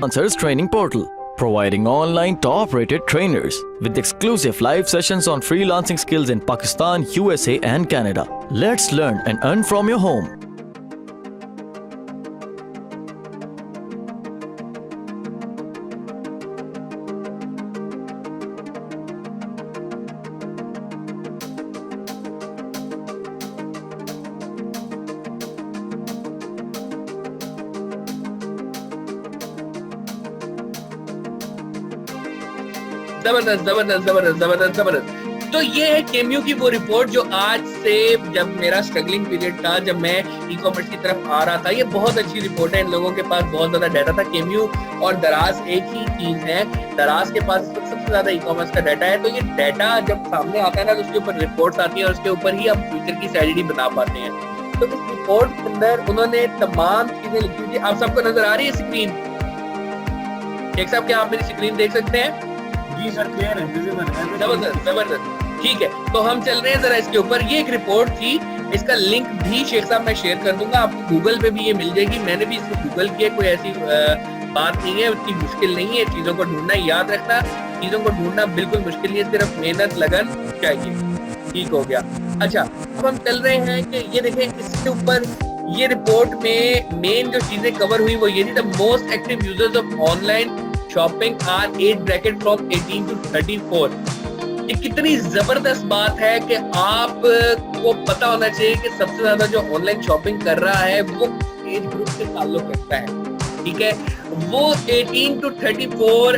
Freelancers Training Portal, providing online top-rated trainers with exclusive live sessions on freelancing skills in Pakistan, USA and Canada. Let's learn and earn from your home. जबरदस्त जबरदस्त जबरदस्त जबरदस्त जबरदस्त। तो ये है केम्यू की वो रिपोर्ट जो आज से, जब मेरा स्ट्रगलिंग पीरियड था, जब मैं ई कॉमर्स की तरफ आ रहा था, ये बहुत अच्छी रिपोर्ट है। इन लोगों के पास बहुत ज्यादा डाटा था। केम्यू और दराज एक ही चीज है। दराज के पास सबसे ज्यादा ई कॉमर्स का डाटा है। तो ये डाटा जब सामने आता है ना, तो उसके ऊपर रिपोर्ट्स आती है और उसके ऊपर ही हम फ्यूचर की स्ट्रेटजी बना पाते हैं। तो इस रिपोर्ट के अंदर उन्होंने तमाम चीजें लिखी थी। आप सबको नजर आ रही है स्क्रीन? शेख साहब, क्या आप मेरी स्क्रीन देख सकते हैं? जी सर, क्लियर है, विजिबल है। जबरदस्त जबरदस्त, ठीक है। तो हम चल रहे हैं जरा इसके ऊपर। ये एक रिपोर्ट थी, इसका लिंक भी शेख साहब मैं शेयर कर दूंगा आपको। गूगल पे भी ये मिल जाएगी। मैंने भी इसको गूगल किया, कोई ऐसी बात नहीं है, उतनी मुश्किल नहीं है चीजों को ढूंढना। याद रखना, चीजों को ढूंढना बिल्कुल मुश्किल नहीं है, सिर्फ मेहनत लगन चाहिए। ठीक हो गया। अच्छा, अब हम चल रहे हैं कि ये देखें, इसके ऊपर ये रिपोर्ट में मेन जो चीजें कवर हुई वो ये थी, the most active users of online shopping are age bracket from 18 to 34। ये कितनी जबरदस्त बात है कि आपको पता होना चाहिए कि सबसे ज्यादा जो ऑनलाइन शॉपिंग कर रहा है वो एज ग्रुप से ताल्लुक रखता है। ठीक है, वो 18 to 34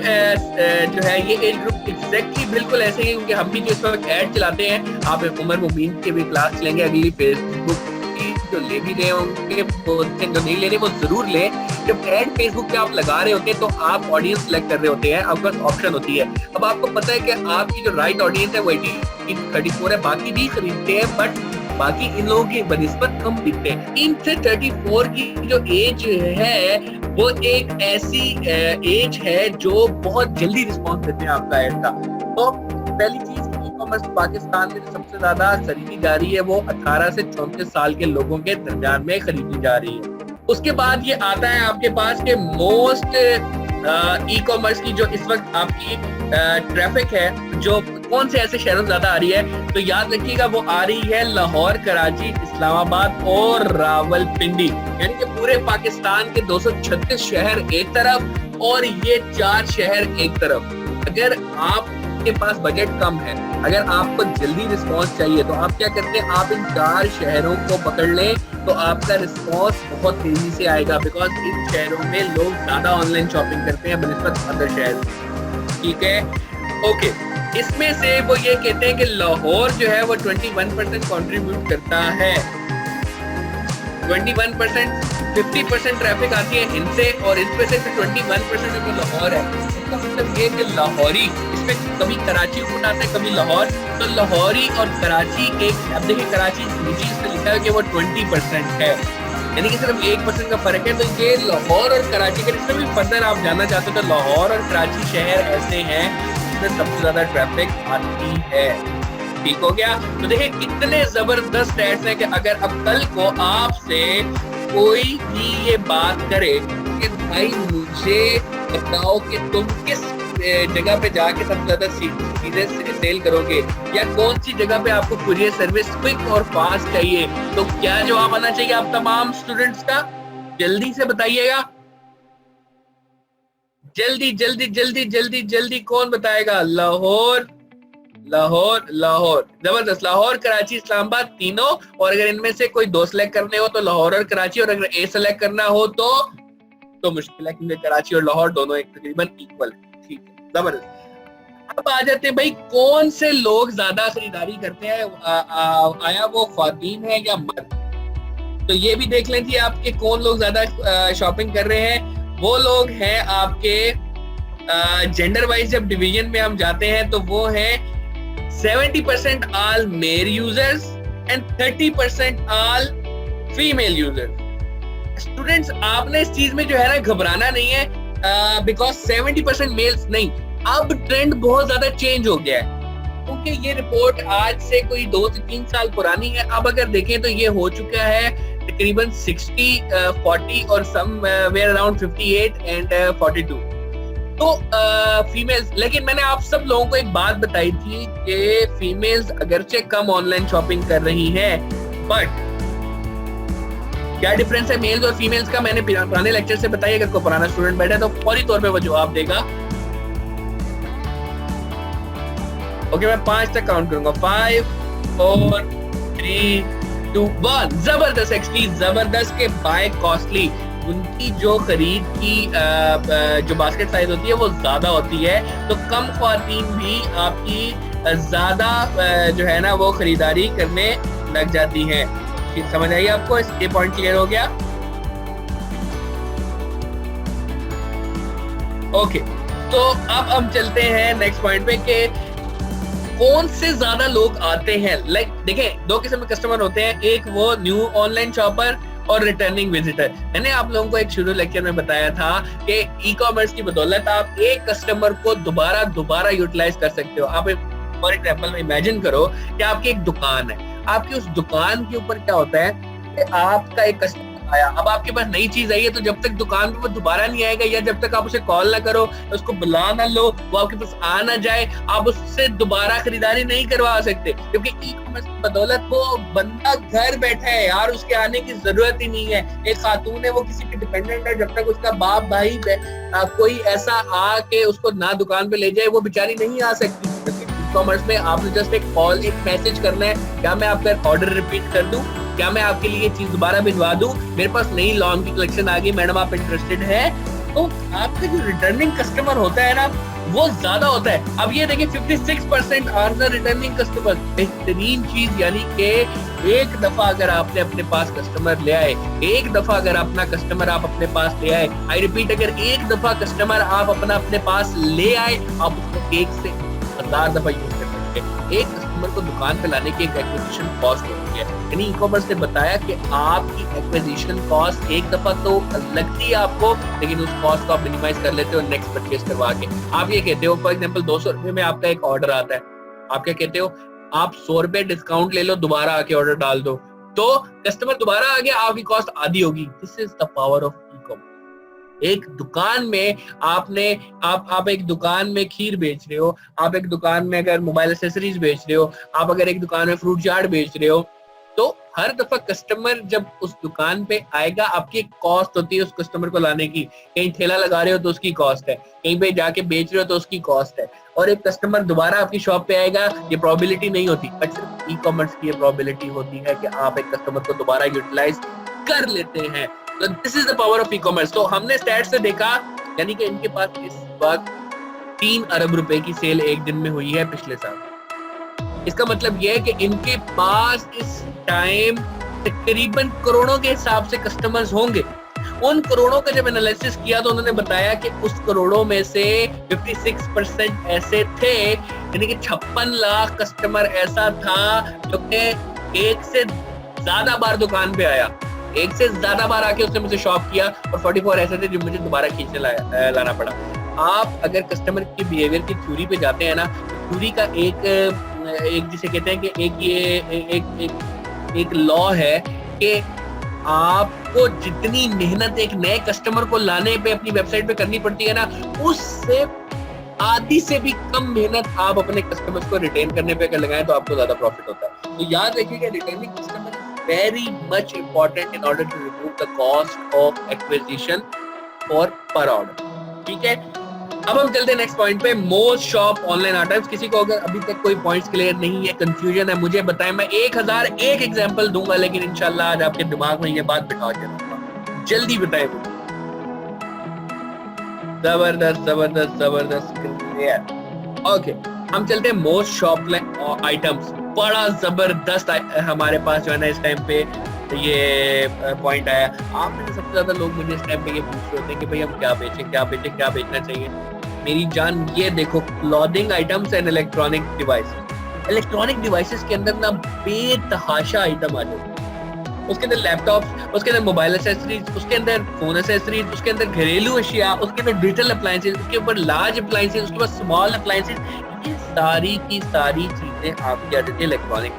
जो है ये एज ग्रुप एग्जैक्टली बिल्कुल ऐसे ही, क्योंकि हम भी जो इस वक्त ऐड चलाते हैं, आप उमर मुबीन के भी क्लास लेंगे अगली, फेसबुक जो ले भी रहे होंगे, जो नहीं लेने वो जरूर लें। जब एड फेसबुक पे आप लगा रहे होते हैं तो आप ऑडियंस सिलेक्ट कर रहे होते हैं, आपके पास ऑप्शन होती है। अब आपको पता है कि आपकी जो राइट ऑडियंस है वो 18 to 34 है। बाकी भी खरीदते हैं, बट बाकी इन लोगों की बनिस्बत कम दिखते हैं। इन से 34 की जो एज है वो एक ऐसी एज है जो बहुत जल्दी रिस्पॉन्स देते हैं आपका एड का। तो पहली चीज, पाकिस्तान में सबसे ज्यादा खरीदी जा रही है वो 18 से 34 साल के लोगों के दरमियान में खरीदी जा रही है। उसके बाद ये आता है आपके पास के मोस्ट ई कॉमर्स की जो इस वक्त आपकी ट्रैफिक है, जो कौन से ऐसे शहरों ज्यादा आ रही है, तो याद रखिएगा वो आ रही है लाहौर, कराची, इस्लामाबाद और रावलपिंडी। यानी कि पूरे पाकिस्तान के 236 शहर एक तरफ और ये 4 शहर एक तरफ। अगर आपके पास बजट कम है, अगर आपको जल्दी रिस्पॉन्स चाहिए, तो आप क्या करते हैं, आप इन 4 शहरों को पकड़ लें तो आपका रिस्पॉन्स बहुत तेजी से आएगा। बिकॉज इन शहरों में लोग ज्यादा ऑनलाइन शॉपिंग करते हैं बनिस्बत अदर शहर। ठीक है, ओके। इसमें से वो ये कहते हैं कि लाहौर जो है वो 21% कॉन्ट्रीब्यूट करता है। 21%, 50% ट्रैफिक आती है इनसे और इनमें से 21% जो लाहौर है। इसका मतलब ये कि लाहौरी, इसमें कभी कराची उठाता है कभी लाहौर, तो लाहौरी और कराची एक, अब देखिए कराची नीचे इसमें लिखा है कि वो 20% है, यानी कि सिर्फ 1% का फर्क है। तो ये लाहौर और कराची का, इसमें भी फर्दर आप जानना चाहते हो तो लाहौर और कराची शहर ऐसे हैं जिसमें सबसे ज्यादा ट्रैफिक आती है। ठीक हो गया। तो देखिए कितने जबरदस्त स्टैट्स हैं कि अगर अब कल को आपसे कोई भी ये बात करे कि भाई मुझे बताओ कि तुम किस जगह पे जाके सबसे ज्यादा सीधे सेल करोगे, या कौन सी जगह पे आपको कुरियर सर्विस क्विक और फास्ट चाहिए, तो क्या जवाब आना चाहिए आप तमाम स्टूडेंट्स का? जल्दी से बताइएगा, जल्दी जल्दी जल्दी जल्दी जल्दी, कौन बताएगा? लाहौर, लाहौर, लाहौर, जबरदस्त। लाहौर, कराची, इस्लामाबाद तीनों। और अगर इनमें से कोई 2 सेलेक्ट करने हो तो लाहौर और कराची, और अगर ए सेलेक्ट करना हो तो मुश्किल है, क्योंकि कराची और लाहौर दोनों एक तकरीबन इक्वल है। ठीक है, जबरदस्त। अब आ जाते हैं भाई, कौन से लोग ज्यादा खरीदारी करते हैं, आया वो ख्वातीन है या मर्द? तो ये भी देख लें जी आपके कौन लोग ज्यादा शॉपिंग कर रहे हैं। वो लोग हैं आपके जेंडर वाइज, जब डिवीजन में हम जाते हैं तो वो है 70% all mail users and 30% all female users. Students, आपने इस चीज में जो है ना घबराना नहीं है, बिकॉज 70% मेल्स नहीं, अब ट्रेंड बहुत ज्यादा चेंज हो गया है, क्योंकि ये रिपोर्ट आज से कोई 2 से 3 साल पुरानी है। अब अगर देखें तो ये हो चुका है तकरीबन 60, 40 और समवेयर अराउंड 58 एंड 42। तो फीमेल्स, लेकिन मैंने आप सब लोगों को एक बात बताई थी कि फीमेल्स अगरचे कम ऑनलाइन शॉपिंग कर रही हैं, बट क्या डिफरेंस है मेल्स और फीमेल्स का, मैंने पुराने लेक्चर से बताया। अगर कोई पुराना स्टूडेंट बैठा है तो फौरी तौर पे वो जवाब देगा। ओके, मैं 5 तक काउंट करूंगा। 5, 4, 3, 2, 1। जबरदस्त, एक्चुअली जबरदस्त के बाय कॉस्टली, उनकी जो खरीद की जो बास्केट साइज होती है वो ज्यादा होती है, तो कम ख्वातीन भी आपकी ज्यादा जो है ना वो खरीदारी करने लग जाती हैं। समझ आइए आपको, ये पॉइंट क्लियर हो गया? ओके, तो अब हम चलते हैं नेक्स्ट पॉइंट पे कि कौन से ज्यादा लोग आते हैं। लाइक देखें, 2 किस्म के कस्टमर होते हैं, एक वो न्यू ऑनलाइन शॉपर और रिटर्निंग विजिटर। मैंने आप लोगों को एक शुरू लेक्चर में बताया था कि ई कॉमर्स की बदौलत आप एक कस्टमर को दोबारा यूटिलाइज कर सकते हो। आप फॉर एग्जाम्पल इमेजिन करो कि आपकी एक दुकान है, आपकी उस दुकान के ऊपर क्या होता है कि आपका एक कस्टमर आया, अब आपके पास नई चीज आई है, तो जब तक दुकान पे वो दोबारा नहीं आएगा या जब तक आप उसे कॉल ना करो, उसको बुला ना लो, वो आपके पास आ ना जाए, आप उससे दोबारा खरीदारी नहीं करवा सकते। क्योंकि ई कॉमर्स की बदौलत वो बंदा घर बैठा है यार, उसके आने की जरूरत ही नहीं है। एक खातून है, वो किसी पे डिपेंडेंट है, जब तक उसका बाप भाई कोई ऐसा आके उसको ना दुकान पे ले जाए, वो बेचारी नहीं आ सकती। कॉमर्स में आपने जस्ट एक कॉल, एक मैसेज करना है, क्या मैं आपका ऑर्डर रिपीट कर दूं, क्या मैं आपके लिए चीज दोबारा भिजवा दूं, मेरे पास नई लॉन की कलेक्शन आ गई मैडम, आप इंटरेस्टेड है? तो आपका जो रिटर्निंग कस्टमर होता है ना वो ज्यादा होता है। अब ये देखिए 56% आर द रिटर्निंग कस्टमर। बेहतरीन चीज, यानी कि एक दफा अगर आपने अपने पास कस्टमर ले आए, एक दफा अगर अपना कस्टमर आप अपने पास ले आए, आई रिपीट, अगर एक दफा कस्टमर आप अपने पास ले आए, आप उसको 1 से 1000 दफा यूज कर सकते हैं। एक कस्टमर को दुकान पे लाने की एक एक्विजिशन कॉस्ट होती है, यानी ई कॉमर्स ने बताया कि आपकी एक्विजिशन कॉस्ट एक दफा तो लगती है आपको, लेकिन उस कॉस्ट को आप मिनिमाइज कर लेते हो नेक्स्ट परचेज करवा के। आप ये कहते हो, फॉर एग्जांपल 200 रुपए में आपका एक ऑर्डर आता है, आप क्या कहते हो, आप 100 रुपए डिस्काउंट ले लो, दोबारा आके ऑर्डर डाल दो, तो कस्टमर दोबारा आ गया, आपकी कॉस्ट आधी होगी। This is the power of e commerce. एक दुकान में आप एक दुकान में खीर बेच रहे हो, आप एक दुकान में अगर मोबाइल एक्सेसरीज बेच रहे हो, आप अगर एक दुकान में फ्रूट चाट बेच रहे हो, तो हर दफा कस्टमर जब उस दुकान पे आएगा, आपकी एक कॉस्ट होती है उस कस्टमर को लाने की। कहीं ठेला लगा रहे हो तो उसकी कॉस्ट है, कहीं पे जाके बेच रहे हो तो उसकी कॉस्ट है, और एक कस्टमर दोबारा आपकी शॉप पे आएगा, ये प्रोबेबिलिटी नहीं होती। बट सिर्फ ई कॉमर्स की ये प्रोबेबिलिटी होती है कि आप एक कस्टमर को दोबारा यूटिलाइज कर लेते हैं। तो this is the power of e commerce. तो हमने स्टैट्स से देखा, यानी कि इनके पास इस वक्त 3 अरब रुपए की सेल एक दिन में हुई है पिछले साल। इसका मतलब यह है कि इनके पास इस टाइम तकरीबन करोड़ों के हिसाब से कस्टमर्स होंगे। उन करोड़ों का जब एनालिसिस किया तो उन्होंने बताया कि उस करोड़ों में से 56% ऐसे थे, यानी कि 56 लाख कस्टमर ऐसा था जो कि एक से ज्यादा बार दुकान पे आया, एक से ज्यादा बार आके उसने मुझे शॉप किया, और 44 ऐसे थे जो मुझे दोबारा खींचने लाना पड़ा। आप अगर कस्टमर की बिहेवियर की थ्योरी पे जाते हैं ना, थ्योरी का एक जिसे कहते हैं कि एक लॉ है कि आपको जितनी मेहनत एक नए कस्टमर को लाने पे अपनी वेबसाइट पे करनी पड़ती है ना, उससे आधी से भी कम मेहनत आप अपने कस्टमर्स को रिटेन करने पे अगर लगाएं तो आपको ज्यादा प्रॉफिट होता है। तो याद रखिएगा, returning customer very much important in order to remove the cost of acquisition for per order। ठीक है, अब हम चलते हैं नेक्स्ट पॉइंट पे, मोस्ट शॉप ऑनलाइन आइटम्स। किसी को अगर अभी तक कोई पॉइंट्स क्लियर नहीं है, कंफ्यूजन है, मुझे बताएं, मैं 1001 एग्जांपल दूंगा, लेकिन इंशाल्लाह आज आपके दिमाग में ये बात बिठा के रखूंगा। जल्दी बताएं मुझे। जबरदस्त क्लियर। ओके, हम चलते हैं मोस्ट शॉप आइटम्स। बड़ा जबरदस्त हमारे पास जो है ना इस टाइम पे ये पॉइंट आया। आप में सबसे ज्यादा लोग मुझे इस टाइम पे ये पूछ रहे होते हैं कि भाई हम क्या बेचें, क्या बेचना चाहिए। मेरी जान, ये देखो, clothing items and electronic device. Electronic devices के अंदर ना बेतहाशा आइटम आ जाते हैं। उसके अंदर लैपटॉप, उसके अंदर मोबाइल एक्सेसरीज, उसके अंदर फोन एक्सेसरीज, उसके अंदर घरेलू अशिया, उसके अंदर डिजिटल अप्लायंसेज, उसके ऊपर लार्ज अप्लायंसेज, उसके बाद स्मॉल अप्लायंसेज। ये सारी की सारी चीजें आपकी आ जाती है इलेक्ट्रॉनिक।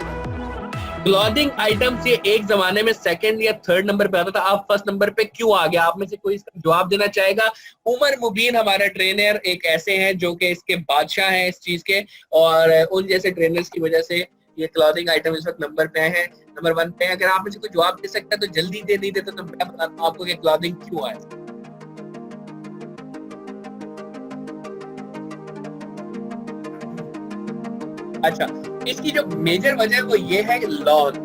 क्लॉथिंग आइटम्स ये एक जमाने में सेकंड या थर्ड नंबर पे आता था, अब फर्स्ट नंबर पे क्यों आ गया? आप में से कोई इसका जवाब देना चाहेगा? उमर मुबीन हमारा ट्रेनर एक ऐसे हैं जो कि इसके बादशाह हैं इस चीज के, और उन जैसे ट्रेनर्स की वजह से ये क्लॉथिंग आइटम इस वक्त नंबर पे हैं, नंबर 1 पे है। अगर आप में से कोई जवाब दे सकता है तो जल्दी दे, नहीं देता तो मैं बताता हूँ आपको कि क्लॉथिंग क्यों आया। अच्छा, इसकी जो मेजर वजह है वो ये है कि लॉन,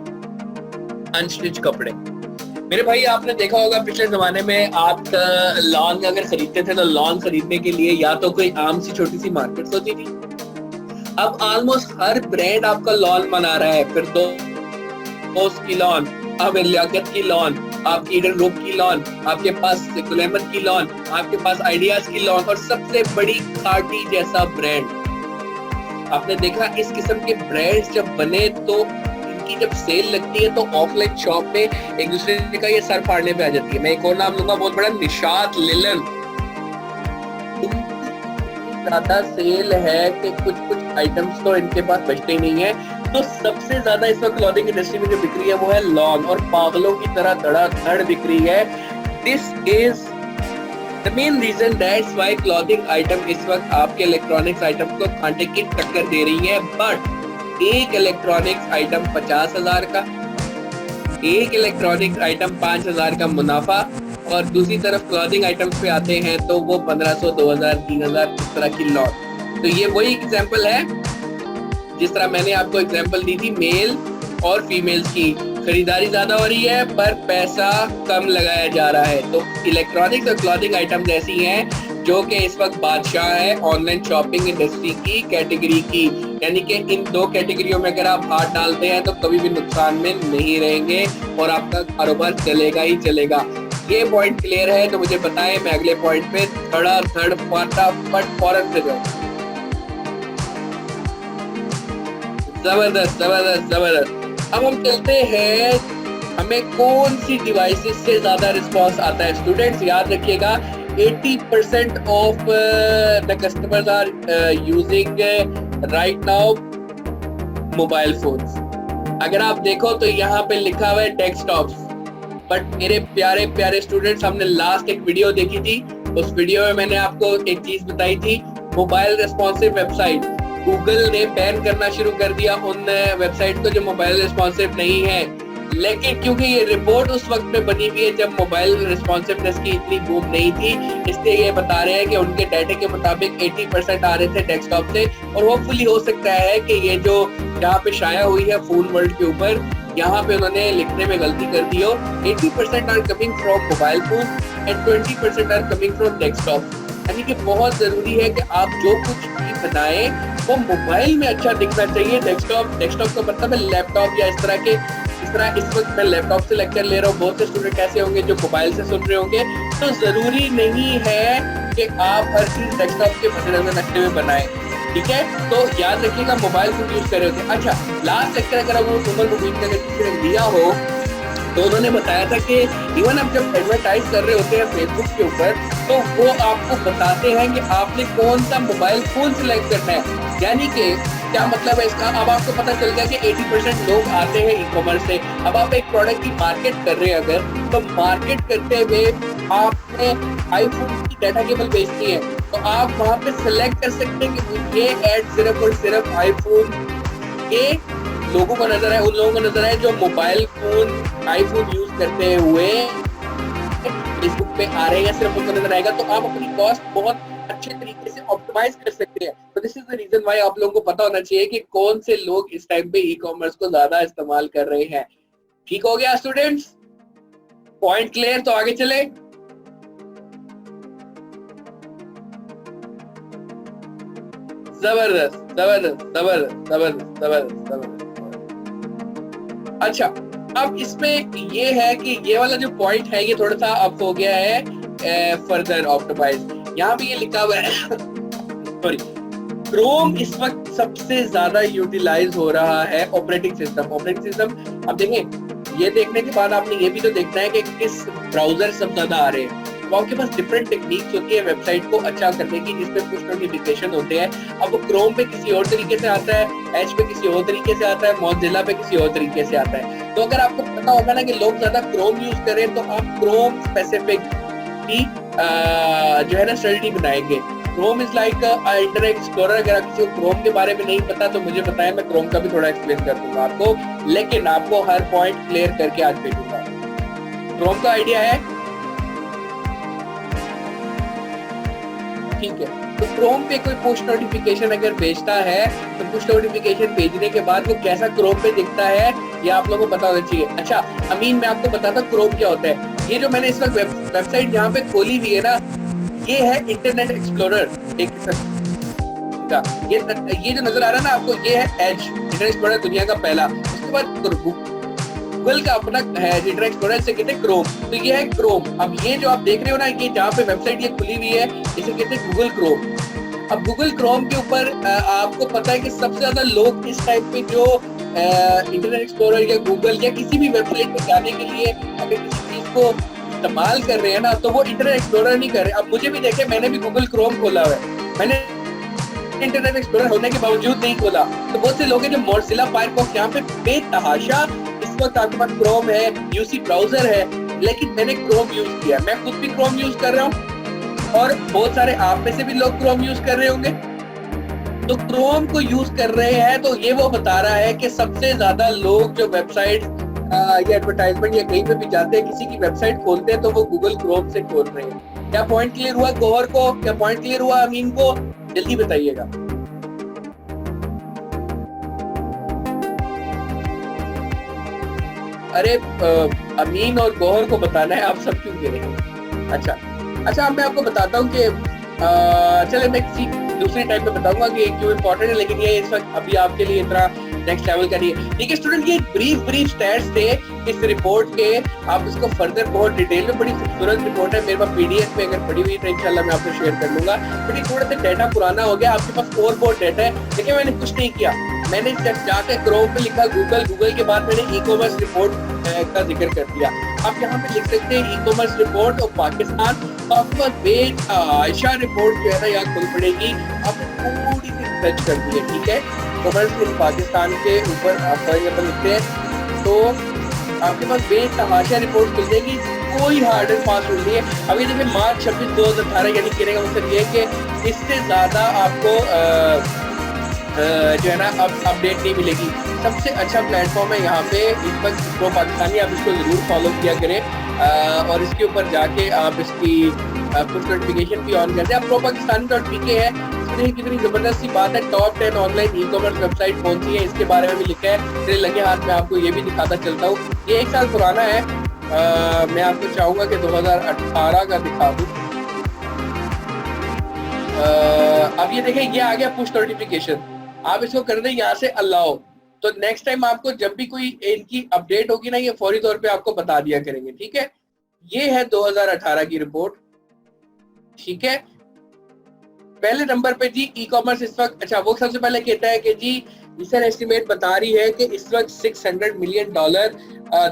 अनस्टिच कपड़े। मेरे भाई आपने देखा होगा पिछले जमाने में आप लॉन अगर खरीदते थे तो लॉन खरीदने के लिए या तो कोई आम सी छोटी सी मार्केट होती थी। अब ऑलमोस्ट हर ब्रांड आपका लॉन बना रहा है, फिर दोस्त की लॉन, अब लियाकत की लॉन, आपकी ईडन ग्रुप की लॉन, आपके पास ग्लैमर की लॉन, आपके पास आइडियाज की लॉन, और सबसे बड़ी कार्टी जैसा ब्रांड। आपने देखा इस किस्म के ब्रांड्स जब बने तो इनकी जब सेल लगती है तो ऑफलाइन शॉप पे एक दूसरे का ये सर फाड़ने पे आ जाती है। मैं एक और नाम लूंगा बहुत बड़ा, निशात लिलन। ज्यादा सेल है कि कुछ आइटम्स तो इनके पास बचते ही नहीं है। तो सबसे ज्यादा इस वक्त क्लॉथिंग इंडस्ट्री में जो बिक रही है वो है लॉन, और पागलों की तरह धड़ाधड़ बिक रही है। This is the main reason, that's why clothing item इस वक्त आपके इलेक्ट्रॉनिक्स आइटम को कांटे की टक्कर दे रही है। बट एक इलेक्ट्रॉनिक्स आइटम 50,000 का, एक इलेक्ट्रॉनिक्स आइटम 5,000 का मुनाफा, और दूसरी तरफ क्लॉथिंग आइटम्स पे आते हैं तो वो 1,500, 2,000, 3,000 इस तरह की लॉस। तो ये वही एग्जांपल है जिस तरह मैंने आपको एग्जांपल दी थी मेल और फीमेल्स की। खरीदारी ज्यादा हो रही है पर पैसा कम लगाया जा रहा है। तो इलेक्ट्रॉनिक्स और क्लॉथिंग आइटम्स ऐसी हैं जो कि इस वक्त बादशाह है ऑनलाइन शॉपिंग इंडस्ट्री की कैटेगरी की। यानी कि इन दो कैटेगरियों में अगर आप हाथ डालते हैं तो कभी भी नुकसान में नहीं रहेंगे और आपका कारोबार चलेगा ही चलेगा। ये पॉइंट क्लियर है तो मुझे बताएं, मैं अगले पॉइंट पे धड़ाधड़ फटाफट फौरन से जाऊं। जबरदस्त जबरदस्त जबरदस्त। अब हम चलते हैं, हमें कौन सी डिवाइसेस से ज्यादा रिस्पांस आता है। स्टूडेंट्स याद रखिएगा 80% of the customers are using right now mobile phones. अगर आप देखो तो यहाँ पे लिखा हुआ है डेस्कटॉप्स, बट मेरे प्यारे प्यारे स्टूडेंट्स, हमने लास्ट एक वीडियो देखी थी, उस वीडियो में मैंने आपको एक चीज बताई थी, मोबाइल रेस्पॉन्सिव वेबसाइट। गूगल ने बैन करना शुरू कर दिया उन वेबसाइट को जो मोबाइल रिस्पॉन्सिव नहीं है, लेकिन क्योंकि ये रिपोर्ट उस वक्त में बनी हुई है जब मोबाइल रिस्पॉन्सिवनेस की इतनी बूम नहीं थी, इसलिए ये बता रहे हैं कि उनके डाटा के मुताबिक 80% आ रहे थे डेस्कटॉप से। और होपफुली हो सकता है कि ये जो जहाँ पे शाया हुई है फूल वर्ल्ड के ऊपर, यहाँ पे उन्होंने लिखने में गलती कर दी हो। 80% are coming from mobile phone and 20% are coming from desktop. यानी कि बहुत जरूरी है कि आप जो कुछ भी बनाएं वो मोबाइल में अच्छा दिखना चाहिए। डेस्कटॉप का मतलब है लैपटॉप या इस तरह इस वक्त मैं लैपटॉप से लेक्चर ले रहा हूँ, बहुत से स्टूडेंट ऐसे होंगे जो मोबाइल से सुन रहे होंगे। तो जरूरी नहीं है कि आप हर चीज डेस्कटॉप के मद्देनजर रखते हुए बनाएं, ठीक है। तो याद रखिएगा मोबाइल फोन यूज कर रहे होते। अच्छा, लास्ट लेक्चर अगर आप उमर मुबीन का किसी ने लिया हो तो उन्होंने बताया था कि इवन आप जब एडवर्टाइज कर रहे होते हैं फेसबुक के ऊपर तो वो आपको बताते हैं कि आपने कौन सा मोबाइल फोन सिलेक्ट करना है। यानी कि क्या मतलब है इसका, अब आपको पता चल गया कि 80% लोग आते हैं ई कॉमर्स से। अब आप एक प्रोडक्ट की मार्केट कर रहे हैं अगर, तो मार्केट करते हुए आपने आईफोन की डाटा केबल बेचनी है तो आप वहाँ पे सिलेक्ट कर सकते हैं कि मुझे एड सिर्फ और सिर्फ आईफोन के लोगों को नजर आए, उन लोगों को नजर आए जो मोबाइल फोन आईफोन यूज करते हुए फेसबुक पे आ रहे हैं, या सिर्फ उनको नजर आएगा। तो आप अपनी कॉस्ट बहुत अच्छे तरीके से ऑप्टिमाइज कर सकते हैं। तो this is the reason why आप लोगों को पता होना चाहिए कि कौन से लोग इस टाइम पे ई कॉमर्स को ज्यादा इस्तेमाल कर रहे हैं। ठीक हो गया स्टूडेंट्स, पॉइंट क्लियर? तो आगे चले। जबरदस्त जबरदस्त जबरदस्त जबरदस्त जबरदस्त जबरदस्त। अच्छा, अब इसमें ये है कि ये वाला जो पॉइंट है ये थोड़ा सा अब हो गया है फर्दर ऑप्टिमाइज। यहाँ पे ये लिखा हुआ है सॉरी, क्रोम इस वक्त सबसे ज्यादा यूटिलाइज हो रहा है ऑपरेटिंग सिस्टम। अब देखें, ये देखने के बाद आपने ये भी तो देखना है कि किस ब्राउजर सब ज्यादा आ रहे हैं। अब आपके पास डिफरेंट टेक्निक्स होती है वेबसाइट को अच्छा करने की, जिसमें कुछ नोटिफिकेशन होते हैं। अब वो क्रोम पे किसी और तरीके से आता है, एज पे किसी और तरीके से आता है, मॉजिला पे किसी और तरीके से आता है। तो अगर आपको पता होगा ना कि लोग ज्यादा क्रोम यूज करें, तो आप क्रोम स्पेसिफिक की जो है ना स्ट्रेटजी बनाएंगे। Chrome is like internet explorer. अगर आप किसी को क्रोम के बारे में नहीं पता तो मुझे बताएं, मैं क्रोम का भी थोड़ा एक्सप्लेन कर दूंगा आपको, लेकिन आपको हर पॉइंट क्लियर करके आज भेजूंगा। क्रोम का आइडिया है, ठीक है। तो क्रोम पे कोई पुश नोटिफिकेशन अगर भेजता है तो पुश नोटिफिकेशन भेजने के बाद वो कैसा क्रोम पे दिखता है ये आप लोगों को पता होना चाहिए। अच्छा अमीन, मैं आपको बताता हूँ क्रोम क्या होता है। ये जो मैंने इस वक्त वेबसाइट यहाँ पे खोली हुई है ना, ये है इंटरनेट एक्सप्लोरर एक का। ये जो नजर आ रहा है ना आपको, ये है एज, इंटरनेट एक्सप्लोरर दुनिया का पहला। उसके बाद गूगल का अपना है इंटरनेट एक्सप्लोरर, से कहते हैं क्रोम। तो ये है क्रोम। अब ये जो आप देख रहे हो ना, ये जहाँ पे वेबसाइट ये खुली हुई है, इसे कहते हैं गूगल क्रोम। अब गूगल क्रोम के ऊपर आपको पता है कि सबसे ज्यादा लोग इस टाइप पे जो इंटरनेट एक्सप्लोरर या गूगल या किसी भी वेबसाइट पे जाने के लिए अगर किसी चीज को इस्तेमाल कर रहे हैं ना, तो वो इंटरनेट एक्सप्लोरर नहीं कर रहे। अब मुझे भी देखे, मैंने भी गूगल क्रोम खोला हुआ है, मैंने इंटरनेट एक्सप्लोरर होने के बावजूद नहीं खोला। तो बहुत से लोग हैं जो मोज़िला फायरफॉक्स यहाँ पे बेतहाशा, इस वक्त आपके पास क्रोम है, यूसी ब्राउजर है, लेकिन मैंने क्रोम यूज किया। मैं खुद भी क्रोम यूज कर रहा हूँ और बहुत सारे आप में से भी लोग क्रोम यूज कर रहे होंगे। तो क्रोम को यूज कर रहे हैं, तो ये वो बता रहा है कि सबसे ज्यादा लोग जो वेबसाइट या एडवर्टाइजमेंट या कहीं पे भी जाते हैं, किसी की वेबसाइट खोलते हैं, तो वो गूगल क्रोम से खोल रहे हैं। क्या पॉइंट क्लियर हुआ गौहर को? क्या पॉइंट क्लियर हुआ अमीन को? जल्दी बताइएगा। अरे अमीन और गौहर को बताना है, आप सब क्यों कह रहे हैं? अच्छा अब मैं आपको बताता हूँ कि चले मैं किसी दूसरे टाइप पे बताऊंगा कि क्यों इम्पोर्टेंट है, लेकिन ये इस वक्त अभी आपके लिए इतना नेक्स्ट लेवल का नहीं है। ठीक है स्टूडेंट, ये ब्रीफ स्टैट्स थे इस रिपोर्ट के। आप इसको फर्दर बहुत डिटेल में, बड़ी खूबसूरत रिपोर्ट है, मेरे पास पीडीएफ में अगर पड़ी हुई तो इंशाल्लाह मैं आपको शेयर कर दूंगा। बट ये थोड़ा सा डाटा पुराना हो गया, आपके पास और बहुत डाटा है। देखिए मैंने कुछ नहीं किया, मैंने जाके क्रोम पे लिखा गूगल के बाद मैंने ई कॉमर्स रिपोर्ट का जिक्र कर दिया। आप यहाँ पे लिख सकते हैं e commerce report of Pakistan. तो आपके पास आयशा रिपोर्ट जो है ना यहाँ खुल पड़ेगी, आपने थोड़ी सी सर्च कर दी है। ठीक है, कॉमर्स इन पाकिस्तान के ऊपर आप लिखते हैं तो आपके पास बेतहाशा रिपोर्ट मिल जाएगी। कोई हार्ड एंड फास्ट रूल नहीं है। अभी देखिए मार्च 26, 2018 यानी कहने का मतलब ये है कि इससे ज्यादा आपको जो है ना अब अपडेट नहीं मिलेगी। सबसे अच्छा प्लेटफॉर्म है यहाँ पे इस वक्त प्रो पाकिस्तानी, आप इसको जरूर फॉलो किया करें और इसके ऊपर जाके आप इसकी कुछ नोटिफिकेशन भी ऑन करते हैं। प्रो पाकिस्तानी.pk है, इसमें कितनी जबरदस्त सी बात है। Top 10 online e commerce website कौन सी है इसके बारे में भी लिखा है। मेरे लगे हाथ में आपको ये भी दिखाता चलता हूँ, ये 1 साल पुराना है। मैं आपको चाहूंगा कि 2018 का दिखा दूँ। अब ये देखें, ये आ गया पुश नोटिफिकेशन, आप इसको कर दें यहाँ से अलाउ। तो नेक्स्ट टाइम आपको जब भी कोई इनकी अपडेट होगी ना, ये फौरी तौर पे आपको बता दिया करेंगे। ठीक है, ये है 2018 की रिपोर्ट। ठीक है, पहले नंबर पे जी ई कॉमर्स इस वक्त, अच्छा वो सबसे पहले कहता है कि जी रिसर्च एस्टिमेट बता रही है कि इस वक्त $600 मिलियन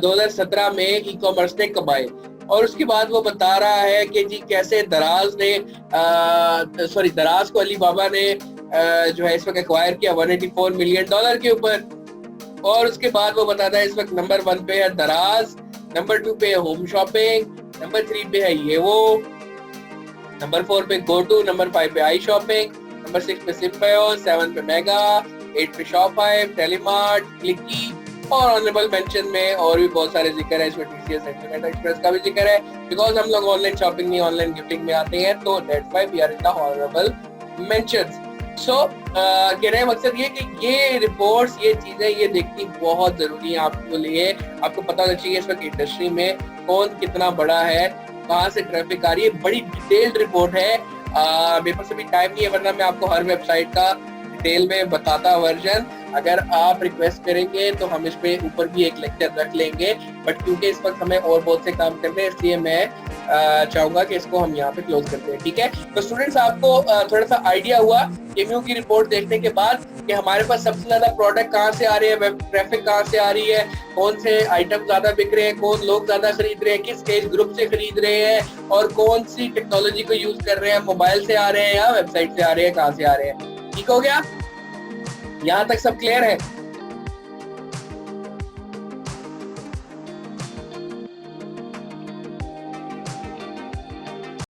2017 में ई कॉमर्स ने कमाए। और उसके बाद वो बता रहा है कि जी कैसे दराज को अलीबाबा ने जो है इस वक्त एक्वायर किया $184 मिलियन के ऊपर। और उसके बाद वो बताता है इस वक्त नंबर 1 पे है दराज, नंबर 2 पे है होम शॉपिंग, नंबर 3 पे है ये वो, नंबर 4 पे GoTo, नंबर 5 पे आई शॉपिंग, नंबर 6 पे सिम्बायोस, 7 पे मेगा, 8 पे शॉपिफाई, टेलीमार्ट, क्लिकी और ऑनरेबल मेंशन में और भी बहुत सारे जिक्र है। इसमें टीसीएस सेंटीमेंट एक्सप्रेस का भी जिक्र है, बिकॉज हम लोग ऑनलाइन शॉपिंग नहीं ऑनलाइन गिफ्टिंग में आते हैं, तो that's why we are in the honourable mentions. So कहने का मकसद ये कि ये रिपोर्ट्स, ये चीजें ये देखनी बहुत जरूरी है आपके लिए। आपको पता होना चाहिए इस वक्त इंडस्ट्री में कौन कितना बड़ा है, कहाँ से ट्रैफिक आ रही है। बड़ी डिटेल्ड रिपोर्ट है, मेरे पास अभी टाइम नहीं है, वरना मैं आपको हर वेबसाइट का डिटेल में बताता वर्जन। अगर आप रिक्वेस्ट करेंगे तो हम इस पे ऊपर भी एक लेक्चर रख लेंगे, बट क्योंकि इस वक्त हमें और बहुत से काम करने हैं, इसलिए मैं चाहूंगा कि इसको हम यहाँ पे क्लोज करते हैं। ठीक है, तो स्टूडेंट्स आपको थोड़ा सा आइडिया हुआ केम्यू की रिपोर्ट देखने के बाद कि हमारे पास सबसे ज्यादा प्रोडक्ट कहाँ से आ रहे हैं, वेब ट्रैफिक कहाँ से आ रही है, कौन से आइटम ज्यादा बिक रहे हैं, कौन लोग ज्यादा खरीद रहे हैं, किस एज ग्रुप से खरीद रहे हैं और कौन सी टेक्नोलॉजी को यूज कर रहे हैं, मोबाइल से आ रहे हैं या वेबसाइट से आ रहे हैं, कहाँ से आ रहे हैं। ठीक हो गया, यहाँ तक सब क्लियर है?